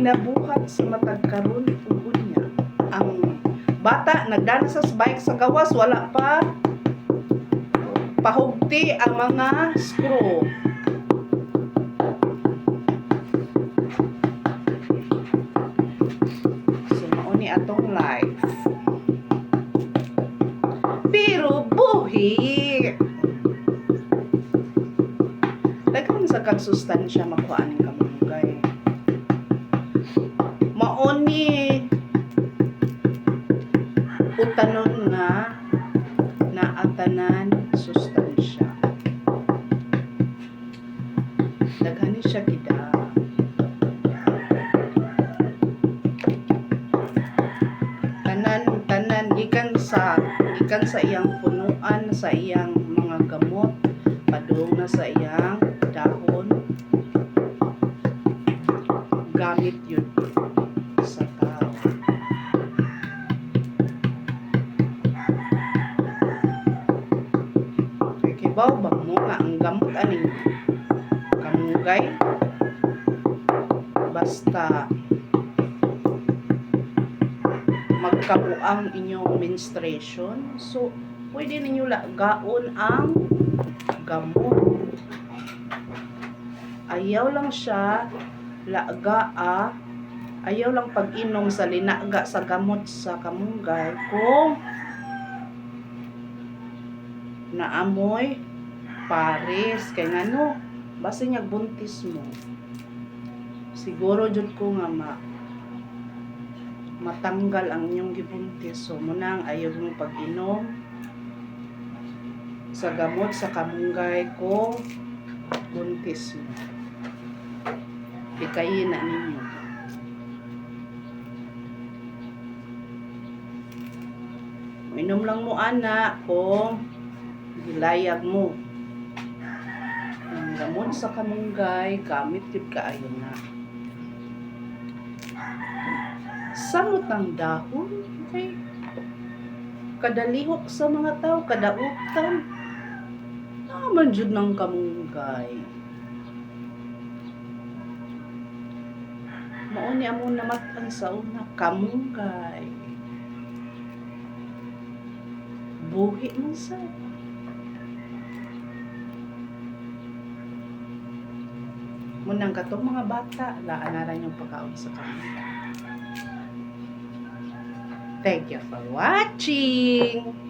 Ginabuhat sa matag karon ug unya ang bata nagdana sa bike sa gawas, wala pa pahugti ang mga screw. So mao ni atong life. Pero buhi daghan sa kag sustansya makuha ning kamunggay. Mao ni utanon nga naatanan sustansya. Daghan ni siya gida. Tanan gikan sa iyang punuan, sa iyang mga gamot, padung na sa iyang dahon. Gamit yun sa tao. Kibaw ba mo nga ang gamot aning kamunggay? Basta magkabuang inyong menstruation, so pwede ninyo lagaon ang gamot. Ayaw lang siya laga ayaw lang pag-inom sa linaga sa gamot sa kamunggay kung naamoy pares kay ngano base niya buntis mo. Siguro jud ko nga matanggal ang inyong gibuntis, so munang ayaw mo pag-inom sa gamot sa kamunggay kung buntis mo. Ikayin na ninyo. Inom lang mo anak kung gilayag mo. Ang gamot sa kamunggay, gamit yun kaayo na. Samot ng dahon, okay? Kadalihok sa mga tao, kadautan. Naman jud ng kamunggay. Mao ni amo namatan sa una, kamunggay. Buhi man sa. Munang katong mga bata, laanaran yung pagkaon sa kamunggay. Thank you for watching!